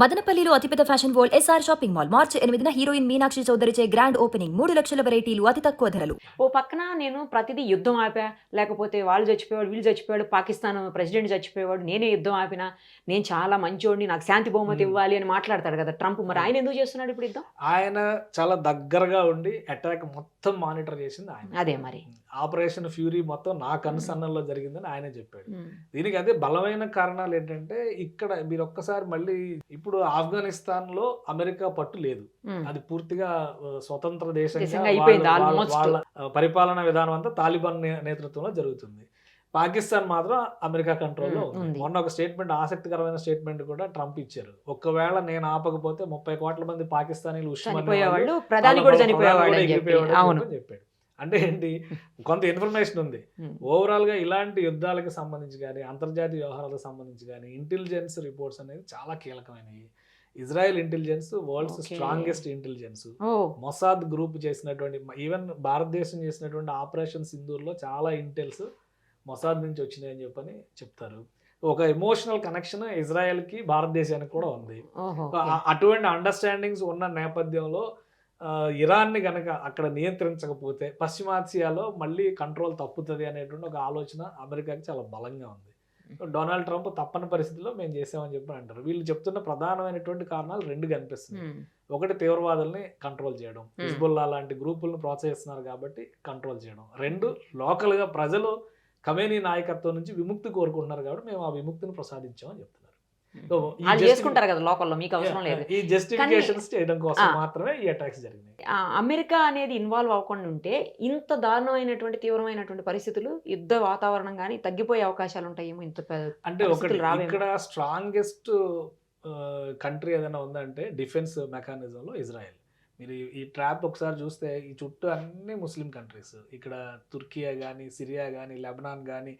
మదనపల్లిలో అతిపెద్ద fashion world SR shopping mall మార్చి 8న హీరోయిన్ మీనాక్షి చౌదరిచే గ్రాండ్ ఓపెనింగ్ 3 లక్షల వెరైటీలు అతి తక్కువ ధరలు. ఓ పక్కన నేను ప్రతిదీ యుద్ధం ఆపా, లేకపోతే వాళ్ళు చచ్చిపోయేవాడు, వీళ్ళు చచ్చిపోయాడు, పాకిస్తాన్ ప్రెసిడెంట్ చచ్చిపోయేవాడు, నేనే యుద్ధం ఆపినా, నేను చాలా మంచోడిని, నాకు శాంతి బహుమతి ఇవ్వాలి అని మాట్లాడతాడు కదా ట్రంప్. మరి ఆయన ఎందుకు చేస్తున్నాడు ఇప్పుడు యుద్ధం? ఆయన చాలా దగ్గరగా ఉండి అటాక్ మొత్తం మానిటర్ చేసింది ఆయన. అదే మరి ఆపరేషన్ ఫ్యూరీ మొత్తం నా కనుసన్నల్లో జరిగిందని ఆయనే చెప్పాడు. దీనికి అదే బలమైన కారణాలు ఏంటంటే, ఇక్కడ మీరు ఒక్కసారి మళ్ళీ ఇప్పుడు ఆఫ్ఘనిస్తాన్ లో అమెరికా పట్టు లేదు, అది పూర్తిగా స్వతంత్ర దేశంగా వాళ్ళ పరిపాలనా విధానం అంతా తాలిబాన్ నేతృత్వంలో జరుగుతుంది. పాకిస్తాన్ మాత్రం అమెరికా కంట్రోల్లో ఉంది. మొన్న ఒక స్టేట్మెంట్, ఆసక్తికరమైన స్టేట్మెంట్ కూడా ట్రంప్ ఇచ్చారు. ఒకవేళ నేను ఆపకపోతే 30 కోట్ల మంది పాకిస్తానీలు చెప్పాడు. అంటే ఏంటి, కొంత ఇన్ఫర్మేషన్ ఉంది. ఓవరాల్ గా ఇలాంటి యుద్ధాలకు సంబంధించి కానీ, అంతర్జాతీయ వ్యవహారాలకు సంబంధించి కానీ ఇంటెలిజెన్స్ రిపోర్ట్స్ అనేది చాలా కీలకమైనవి. Israel intelligence world's strongest intelligence. Mossad group చేసినటువంటి, ఈవెన్ భారతదేశం చేసినటువంటి ఆపరేషన్ సింధూర్లో చాలా ఇంటెల్స్ మొసాద్ నుంచి వచ్చినాయి అని చెప్పని చెప్తారు. ఒక ఎమోషనల్ కనెక్షన్ ఇజ్రాయెల్ కి భారతదేశానికి కూడా ఉంది. అటువంటి అండర్స్టాండింగ్స్ ఉన్న నేపథ్యంలో ఇరాన్ని కనుక అక్కడ నియంత్రించకపోతే పశ్చిమాసియాలో మళ్ళీ కంట్రోల్ తప్పుతుంది అనేటువంటి ఒక ఆలోచన అమెరికాకి చాలా బలంగా ఉంది. డొనాల్డ్ ట్రంప్ తప్పని పరిస్థితిలో మేము చేసామని చెప్పి అంటారు. వీళ్ళు చెప్తున్న ప్రధానమైనటువంటి కారణాలు 2 కనిపిస్తున్నాయి. ఒకటి, తీవ్రవాదుల్ని కంట్రోల్ చేయడం, హిజ్బుల్లా లాంటి గ్రూపులను ప్రోత్సహిస్తున్నారు కాబట్టి కంట్రోల్ చేయడం. 2, లోకల్గా ప్రజలు ఖమేనీ నాయకత్వం నుంచి విముక్తి కోరుకుంటున్నారు కాబట్టి మేము ఆ విముక్తిని ప్రసాదించామని చెప్తున్నారు. చేసుకుంటారు కదా లోకల్లో, మీకు అవసరం లేదు. ఈ జస్టిఫికేషన్స్ చేయడం కోసం మాత్రమే ఈ అటాక్స్ జరిగినాయి. అమెరికా అనేది ఇన్వాల్వ్ అవ్వకుండా ఉంటే ఇంత దారుణమైనటువంటి తీవ్రమైనటువంటి పరిస్థితులు, యుద్ధ వాతావరణం కానీ తగ్గిపోయే అవకాశాలు ఉంటాయేమో. ఇంత అంటే ఒకటి, ఇక్కడ స్ట్రాంగెస్ట్ కంట్రీ ఏదైనా ఉందంటే డిఫెన్స్ మెకానిజంలో ఇజ్రాయెల్. మీరు ఈ ట్రాప్ ఒకసారి చూస్తే ఈ చుట్టూ అన్ని ముస్లిం కంట్రీస్, ఇక్కడ తుర్కియా కానీ, సిరియా కానీ, లెబనాన్ కానీ,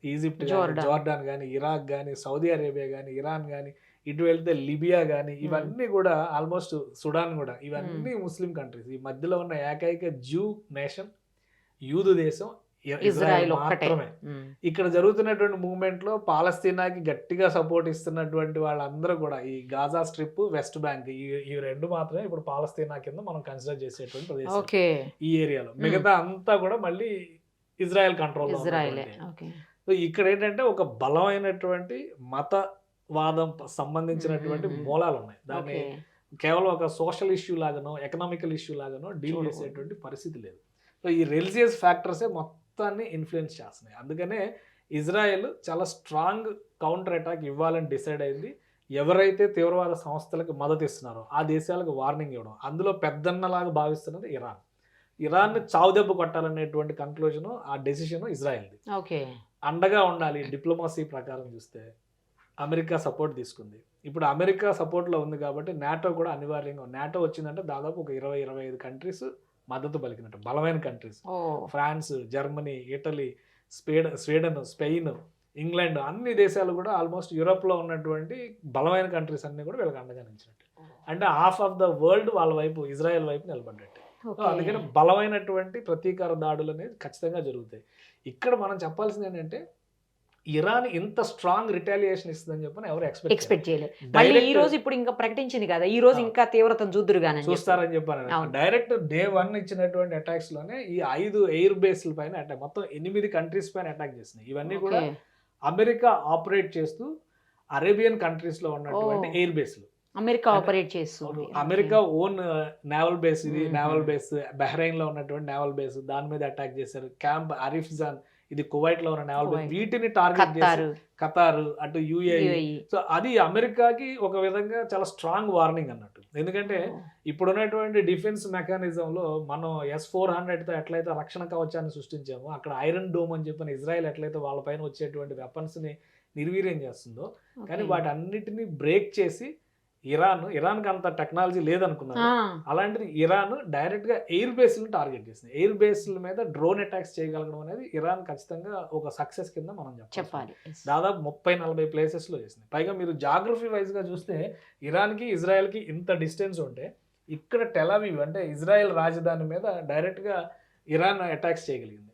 ఈజిప్ట్ కానీ, జోర్డాన్ కానీ, ఇరాక్ కానీ, సౌదీ అరేబియా కానీ, ఇరాన్ కానీ, ఇటు వెళ్తే లిబియా కానీ, ఇవన్నీ కూడా ఆల్మోస్ట్ సుడాన్ కూడా, ఇవన్నీ ముస్లిం కంట్రీస్. ఈ మధ్యలో ఉన్న ఏకైక జ్యూ నేషన్, యూదు దేశం ఇజ్రాయెల్ మాత్రమే. ఇక్కడ జరుగుతున్నటువంటి మూవ్మెంట్ లో పాలస్తీనాకి గట్టిగా సపోర్ట్ ఇస్తున్నటువంటి వాళ్ళందరూ కూడా ఈ గాజా స్ట్రిప్, వెస్ట్ బ్యాంక్, ఈ 2 మాత్రమే ఇప్పుడు పాలస్తీనా కింద మనం కన్సిడర్ చేసేటువంటి ప్రదేశం ఈ ఏరియాలో. మిగతా అంతా కూడా మళ్ళీ ఇజ్రాయెల్ కంట్రోల్. సో ఇక్కడ ఏంటంటే ఒక బలమైనటువంటి మతవాదం సంబంధించినటువంటి మూలాలు ఉన్నాయి. దాన్ని కేవలం ఒక సోషల్ ఇష్యూ లాగానో, ఎకనామికల్ ఇష్యూ లాగానో డీల్ చేసేటువంటి పరిస్థితి లేదు. సో ఈ రిలీజియస్ ఫ్యాక్టర్సే మొత్తాన్ని ఇన్ఫ్లుయెన్స్ చేస్తున్నాయి. అందుకనే ఇజ్రాయెల్ చాలా స్ట్రాంగ్ కౌంటర్ అటాక్ ఇవ్వాలని డిసైడ్ అయింది. ఎవరైతే తీవ్రవాద సంస్థలకు మద్దతు ఇస్తున్నారో ఆ దేశాలకు వార్నింగ్ ఇవ్వడం. అందులో పెద్దన్నలాగా భావిస్తున్నది ఇరాన్. ఇరాన్ చావుదెబ్బ కొట్టాలనేటువంటి కంక్లూజన్, ఆ డెసిషన్ ఇజ్రాయెల్ది. అండగా ఉండాలి. డిప్లొమసీ ప్రకారం చూస్తే అమెరికా సపోర్ట్ తీసుకుంది. ఇప్పుడు అమెరికా సపోర్ట్లో ఉంది కాబట్టి నాటో కూడా అనివార్యంగా, నాటో వచ్చిందంటే దాదాపు ఒక 20-25 కంట్రీస్ మద్దతు పలికినట్టు, బలమైన countries. France, Germany, Italy, Sweden, Spain, England, అన్ని దేశాలు కూడా ఆల్మోస్ట్ యూరోప్లో ఉన్నటువంటి బలమైన కంట్రీస్ అన్ని కూడా వీళ్ళకి అండగా నిలిచినట్టు. అంటే హాఫ్ ఆఫ్ ద వరల్డ్ వాళ్ళ వైపు, ఇజ్రాయెల్ వైపు నిలబడ్డట్టు. అందుకని బలమైనటువంటి ప్రతీకార దాడులు అనేది ఖచ్చితంగా జరుగుతాయి. ఇక్కడ మనం చెప్పాల్సింది ఏంటంటే, ఇరాన్ ఇంత స్ట్రాంగ్ రిటాలియేషన్ ఇస్తుందని చెప్పని ఎవరు ఎక్స్పెక్ట్ చేయలేదు. ఈ రోజు ఇప్పుడు ఇంకా ప్రకటించింది కదా, ఈ రోజు ఇంకా తీవ్రతను చూస్తారని చెప్పాను. డైరెక్ట్ డే 1 ఇచ్చినటువంటి అటాక్స్ లోనే ఈ 5 ఎయిర్ బేస్ల పైన అటాక్, మొత్తం 8 కంట్రీస్ పైన అటాక్ చేసినాయి. ఇవన్నీ కూడా అమెరికా ఆపరేట్ చేస్తూ అరేబియన్ కంట్రీస్ లో ఉన్నటువంటి ఎయిర్ బేస్లు. అమెరికా ఆపరేట్ చేస్తుంది. అమెరికా ఓన్ నేవల్ బేస్, ఇది నేవల్ బేస్. బహ్రెయిన్ లో ఉన్నటువంటి నేవల్ బేస్, దాని మీద అటాక్ చేశారు. క్యాంప్ అరిఫ్జాన్, ఇది కువైట్ లో ఉన్న నేవల్ బేస్. వీటిని టార్గెట్ చేశారు. ఖతార్, అటు యుఏఈ. సో అది అమెరికాకి ఒక విధంగా చాలా స్ట్రాంగ్ వార్నింగ్ అన్నట్టు. ఎందుకంటే ఇప్పుడు ఉన్నటువంటి డిఫెన్స్ మెకానిజంలో మనం S-400తో ఎట్లయితే రక్షణ కవచాన్ని సృష్టించామో, అక్కడ ఐరన్ డోమ్ అని చెప్పిన ఇజ్రాయెల్ ఎట్లయితే వాళ్ళపైన వచ్చేటువంటి వెపన్స్ ని నిర్వీర్యం చేస్తుందో, కానీ వాటి అన్నిటిని బ్రేక్ చేసి ఇరాన్కి అంత టెక్నాలజీ లేదనుకున్నారు. అలాంటిది ఇరాన్ డైరెక్ట్ గా ఎయిర్ బేస్లను టార్గెట్ చేసింది. ఎయిర్ బేస్ల మీద డ్రోన్ అటాక్స్ చేయగలగడం అనేది ఇరాన్ ఖచ్చితంగా ఒక సక్సెస్ కింద మనం చెప్పాలి. దాదాపు 30-40 ప్లేసెస్ లో చేసింది. పైగా మీరు జాగ్రఫీ వైజ్ గా చూస్తే ఇరాన్కి, ఇజ్రాయెల్కి ఇంత డిస్టెన్స్ ఉంటే, ఇక్కడ టెల్ అవీవ్ అంటే ఇజ్రాయెల్ రాజధాని మీద డైరెక్ట్ గా ఇరాన్ అటాక్స్ చేయగలిగింది.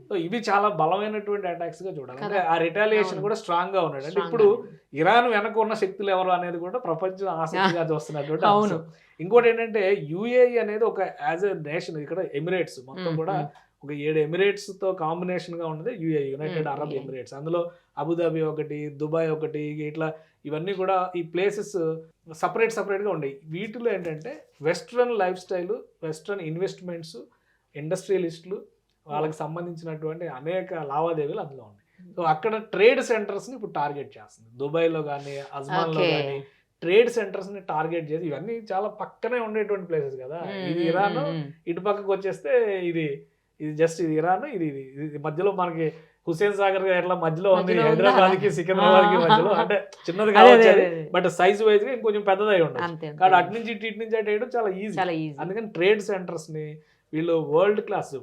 సో ఇవి చాలా బలమైనటువంటి అటాక్స్ గా చూడాలి. అంటే కదా. ఆ రిటాలియేషన్ అవును. కూడా స్ట్రాంగ్ గా ఉన్నాడు. అంటే Strong ఇప్పుడు గానే. ఇరాన్ వెనక ఉన్న శక్తులు ఎవరు అనేది కూడా ప్రపంచం ఆసక్తిగా చూస్తున్నటువంటి అవును. అంశం. ఇంకోటి ఏంటంటే యుఏఈ అనేది ఒక యాజ్ ఎ నేషన్, ఇక్కడ ఎమిరేట్స్ మొత్తం కూడా ఒక 7 ఎమిరేట్స్ తో కాంబినేషన్ గా ఉన్నది UAE, United Arab UAE. Emirates. అందులో అబుదాబి ఒకటి, దుబాయ్ ఒకటి, ఇట్లా ఇవన్నీ కూడా ఈ ప్లేసెస్ సపరేట్ గా ఉన్నాయి. వీటిలో ఏంటంటే western life style, western investments, ఇండస్ట్రియలిస్టులు, వాళ్ళకి సంబంధించినటువంటి అనేక లావాదేవీలు అందులో ఉన్నాయి. సో అక్కడ ట్రేడ్ సెంటర్స్ ని ఇప్పుడు టార్గెట్ చేస్తుంది. దుబాయ్లో కానీ, అజ్మాన్లో Okay. కానీ ట్రేడ్ సెంటర్స్ ని టార్గెట్ చేసి, ఇవన్నీ చాలా పక్కనే ఉండేటువంటి ప్లేసెస్ కదా. ఇది ఇరాన్, ఇటు పక్కకు వచ్చేస్తే ఇది జస్ట్ ఇది ఇరాన్, ఇది మధ్యలో మనకి హుసేన్ సాగర్ ఎట్లా మధ్యలో ఉంది, మధ్యలో ఉందా? హైదరాబాద్ కి సికింద్రాబాద్ కి మధ్యలో, అంటే చిన్నది కావచ్చు బట్ సైజ్ వైజ్ గా ఇంకొంచెం పెద్దదై ఉండదు. అంతే కాబట్టి అటు నుంచి ఇటు నుంచి అటు వేయడం చాలా ఈజీ. చాలా ఈజీ. అందుకని ట్రేడ్ సెంటర్స్ ని వీళ్ళు వరల్డ్ క్లాస్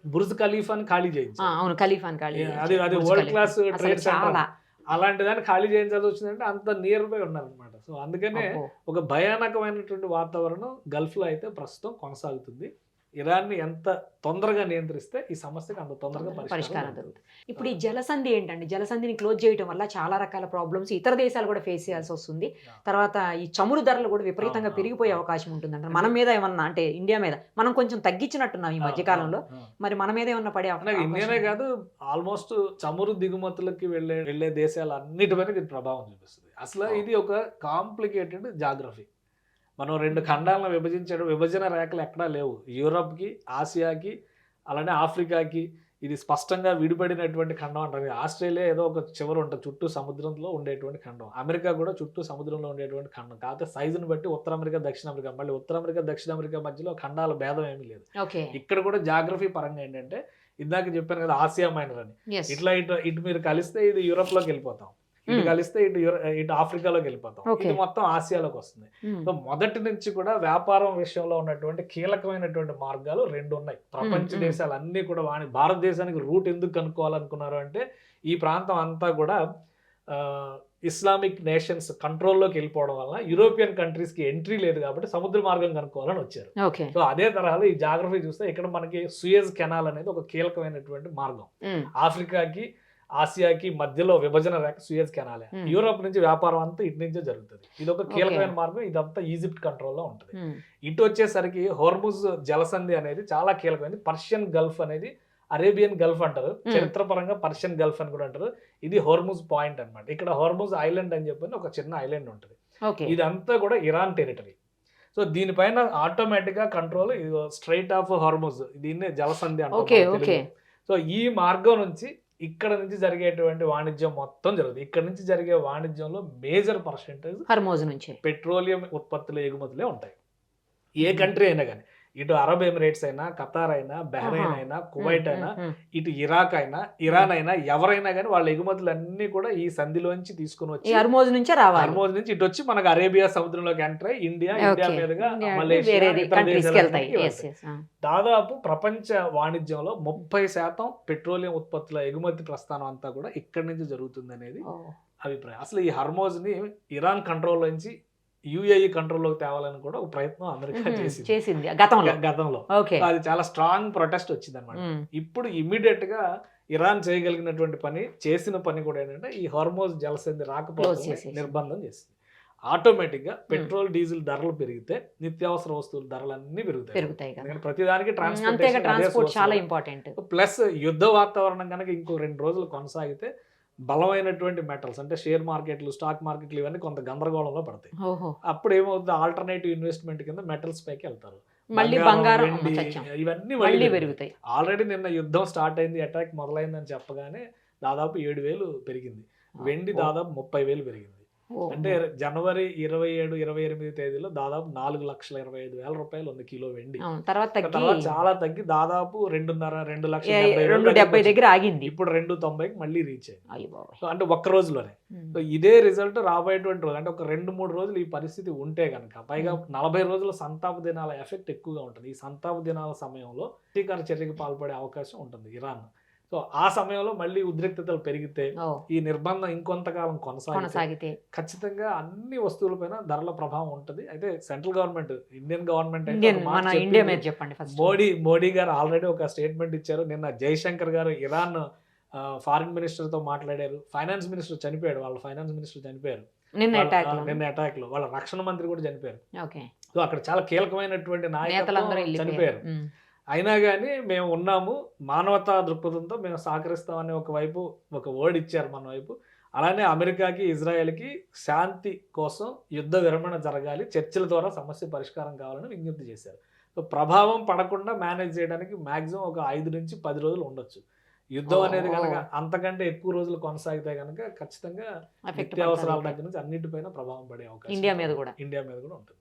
బుర్జ్ ఖలీఫాని ఖాళీ చేయించారు. అవును, ఖలీఫాన్ ఖాళీ అది వరల్డ్ క్లాస్ ట్రేడ్ సెంటర్. చాలా అలాంటి దాన్ని ఖాళీ చేయించాల్సి వచ్చిందంటే అంత నియర్ బై ఉన్నారనమాట. సో అందుకనే ఒక భయానకమైనటువంటి వాతావరణం గల్ఫ్ లో అయితే ప్రస్తుతం కొనసాగుతుంది. ఇరాన్ ని ఎంత తొందరగా నియంత్రిస్తే ఈ సమస్యకు అంత తొందరగా పరిష్కారం దొరుకుతుంది. ఇప్పుడు ఈ జలసంధి ఏంటండి? జలసంధిని క్లోజ్ చేయడం వల్ల చాలా రకాల ప్రాబ్లమ్స్ ఇతర దేశాలు కూడా ఫేస్ చేయాల్సి వస్తుంది. తర్వాత ఈ చమురు ధరలు కూడా విపరీతంగా పెరిగిపోయే అవకాశం ఉంటుందంట. మన మీద ఏమన్నా, అంటే ఇండియా మీద మనం కొంచెం తగ్గించినట్టున్నాం ఈ మధ్య కాలంలో, మరి మన మీద ఏమన్నా పడే ఇండియానే కాదు, ఆల్మోస్ట్ చమురు దిగుమతులకి వెళ్ళే దేశాలు అన్నిటిపైన ఇది ప్రభావం చూపిస్తుంది. అసలు ఇది ఒక కాంప్లికేటెడ్ జాగ్రఫీ. మనం 2 ఖండాలను విభజన రేఖలు ఎక్కడా లేవు. యూరప్కి, ఆసియాకి, అలానే ఆఫ్రికాకి ఇది స్పష్టంగా విడిపడినటువంటి ఖండం అంటారు. ఆస్ట్రేలియా ఏదో ఒక చివర ఉంటుంది, చుట్టూ సముద్రంలో ఉండేటువంటి ఖండం. అమెరికా కూడా చుట్టూ సముద్రంలో ఉండేటువంటి ఖండం. కాకపోతే సైజుని బట్టి ఉత్తర అమెరికా, దక్షిణ అమెరికా, మళ్ళీ ఉత్తర అమెరికా, దక్షిణ అమెరికా మధ్యలో ఖండాల భేదం ఏమీ లేదు. ఇక్కడ కూడా జాగ్రఫీ పరంగా ఏంటంటే, ఇందాక చెప్పాను కదా ఆసియా మైనర్ అని, ఇట్లా ఇటు మీరు కలిస్తే ఇది యూరప్ లోకి వెళ్ళిపోతాం, ఇటు కలిస్తే ఇటు ఆఫ్రికాలోకి వెళ్ళిపోతాం, ఇది మొత్తం ఆసియాలోకి వస్తుంది. సో మొదటి నుంచి కూడా వ్యాపారం విషయంలో ఉన్నటువంటి కీలకమైనటువంటి మార్గాలు 2 ఉన్నాయి. ప్రపంచ దేశాలు అన్ని కూడా భారతదేశానికి రూట్ ఎందుకు కనుక్కోవాలనుకున్నారు అంటే, ఈ ప్రాంతం అంతా కూడా ఇస్లామిక్ నేషన్స్ కంట్రోల్లోకి వెళ్ళిపోవడం వల్ల యూరోపియన్ కంట్రీస్ కి ఎంట్రీ లేదు కాబట్టి సముద్ర మార్గం కనుక్కోవాలని వచ్చారు. సో అదే తరహాలో ఈ జాగ్రఫీ చూస్తే ఇక్కడ మనకి సూయజ్ కెనాల్ అనేది ఒక కీలకమైనటువంటి మార్గం. ఆఫ్రికాకి, ఆసియాకి మధ్యలో విభజన రేఖ సూయజ్ కెనాలే. యూరోప్ నుంచి వ్యాపారం అంతా ఇటు నుంచే జరుగుతుంది. ఇది ఒక కీలకమైన మార్గం. ఇదంతా ఈజిప్ట్ కంట్రోల్లో ఉంటుంది. ఇటు వచ్చేసరికి హోర్ముజ్ జలసంధి అనేది చాలా కీలకమైనది. పర్షియన్ గల్ఫ్ అనేది అరేబియన్ గల్ఫ్ అంటారు, చరిత్రపరంగా పర్షియన్ గల్ఫ్ అని కూడా అంటారు. ఇది హోర్ముజ్ పాయింట్ అన్నమాట. ఇక్కడ హోర్ముజ్ ఐలాండ్ అని చెప్పి ఒక చిన్న ఐలాండ్ ఉంటుంది. ఇదంతా కూడా ఇరాన్ టెరిటరీ. సో దీనిపైన ఆటోమేటిక్ గా కంట్రోల్ స్ట్రైట్ ఆఫ్ హార్ముజ్, దీన్నే జలసంధి అంటారు. సో ఈ మార్గం నుంచి ఇక్కడ నుంచి జరిగేటువంటి వాణిజ్యం మొత్తం జరుగుతుంది. ఇక్కడ నుంచి జరిగే వాణిజ్యంలో మేజర్ పర్సెంటేజ్ హార్ముజ్ నుంచి పెట్రోలియం ఉత్పత్తుల ఎగుమతులే ఉంటాయి. ఏ కంట్రీ అయినా కానీ, ఇటు అరబ్ ఎమిరేట్స్ అయినా, ఖతార్ అయినా, బహ్రెయిన్ అయినా, కువైట్ అయినా, ఇటు ఇరాక్ అయినా, ఇరాన్ అయినా, ఎవరైనా కానీ వాళ్ళ ఎగుమతులన్నీ కూడా ఈ సంధిలోంచి తీసుకుని వచ్చి హార్ముజ్ నుంచి రావాలి. హార్ముజ్ నుంచి ఇటు వచ్చి మనకు అరేబియా సముద్రంలోకి ఎంటర్ అయ్యి ఇండియా మీదుగా మలేషియా, ఇతర దేశాలకి దాదాపు ప్రపంచ వాణిజ్యంలో 30% పెట్రోలియం ఉత్పత్తుల ఎగుమతి ప్రస్థానం అంతా కూడా ఇక్కడి నుంచి జరుగుతుంది అనేది అభిప్రాయం. అసలు ఈ హార్ముజ్ ని ఇరాన్ కంట్రోల్ నుంచి యుఏఈ కంట్రోల్లోకి తేవాలని కూడా ఒక ప్రయత్నం అమెరికా చేసింది గతంలో. అది చాలా స్ట్రాంగ్ ప్రొటెస్ట్ వచ్చింది అనమాట. ఇప్పుడు ఇమ్మీడియట్ గా ఇరాన్ చేయగలిగినటువంటి చేసిన పని కూడా ఏంటంటే, ఈ హార్ముజ్ జలసంధి రాకపోతే నిర్బంధం చేసింది. ఆటోమేటిక్ గా పెట్రోల్, డీజిల్ ధరలు పెరిగితే నిత్యావసర వస్తువుల ధరలన్నీ పెరుగుతాయి. ప్రతిదానికి ట్రాన్స్పోర్ట్ చాలా ఇంపార్టెంట్. ప్లస్ యుద్ధ వాతావరణం కనుక ఇంకో 2 రోజులు కొనసాగితే బలమైనటువంటి మెటల్స్ అంటే షేర్ మార్కెట్లు, స్టాక్ మార్కెట్లు ఇవన్నీ కొంత గందరగోళంలో పడతాయి. అప్పుడు ఏమవుతుంది, ఆల్టర్నేటివ్ ఇన్వెస్ట్మెంట్ కింద మెటల్స్ పైకి వెళ్తారు. మళ్ళీ బంగారం, ఇవన్నీ మళ్ళీ పెరుగుతాయి. ఆల్రెడీ నిన్న యుద్ధం స్టార్ట్ అయింది, అటాక్ మొదలైందని చెప్పగానే దాదాపు 7,000 పెరిగింది. వెండి దాదాపు 30,000 పెరిగింది. అంటే జనవరి 27, 28 తేదీలో దాదాపు 4,25,000 రూపాయలు ఉంది కిలో వెండి. తర్వాత చాలా తగ్గి దాదాపు 2,50,000 దగ్గర ఆగింది. ఇప్పుడు 290కి మళ్ళీ రీచ్ అయింది. అంటే ఒక్క రోజులోనే. సో ఇదే రిజల్ట్ రాబోయేటువంటి రోజు, అంటే ఒక 2-3 రోజులు ఈ పరిస్థితి ఉంటే కనుక, పైగా 40 రోజుల సంతాప దినాల ఎఫెక్ట్ ఎక్కువగా ఉంటుంది. ఈ సంతాప దినాల సమయంలో ప్రతీకార చర్యకి పాల్పడే అవకాశం ఉంటుంది ఇరాన్. సో ఆ సమయంలో మళ్ళీ ఉద్రిక్తతలు పెరిగితే ఓ ఈ నిర్బంధం ఇంకొంతకాలం కొనసాగితే కొనసాగితే ఖచ్చితంగా అన్ని వస్తువులపైన ధరల ప్రభావం ఉంటుంది. అయితే సెంట్రల్ గవర్నమెంట్, ఇండియన్ గవర్నమెంట్ అయితే ఇండియన్ ఒక మాట మన చెప్పింది. ఇండియా మీద చెప్పండి ఫస్ట్. మోడీ గారు ఆల్రెడీ ఒక స్టేట్మెంట్ ఇచ్చారు. నిన్న జైశంకర్ గారు ఇరాన్ ఫారిన్ మినిస్టర్ తో మాట్లాడారు. ఫైనాన్స్ మినిస్టర్ చనిపోయాడు, వాళ్ళ ఫైనాన్స్ మినిస్టర్ చనిపోయారు నిన్న నిన్న అటాక్ లో. వాళ్ళ రక్షణ మంత్రి కూడా చనిపోయారు. ఓకే, సో అక్కడ చాలా కీలకమైనటువంటి నేతలందరూ నాయకులు చనిపోయారు. అయినా కానీ మేము ఉన్నాము, మానవతా దృక్పథంతో మేము సహకరిస్తామని ఒక వర్డ్ ఇచ్చారు మన వైపు. అలానే అమెరికాకి, ఇజ్రాయెల్కి శాంతి కోసం యుద్ధ విరమణ జరగాలి, చర్చల ద్వారా సమస్య పరిష్కారం కావాలని విజ్ఞప్తి చేశారు. సో ప్రభావం పడకుండా మేనేజ్ చేయడానికి మాక్సిమం ఒక 5 నుంచి 10 రోజులు ఉండొచ్చు. యుద్ధం అనేది కనుక అంతకంటే ఎక్కువ రోజులు కొనసాగితే కనుక ఖచ్చితంగా నిత్యావసరాల దగ్గర నుంచి అన్నిటిపైన ప్రభావం పడే అవకాశం ఇండియా మీద కూడా ఉంటుంది.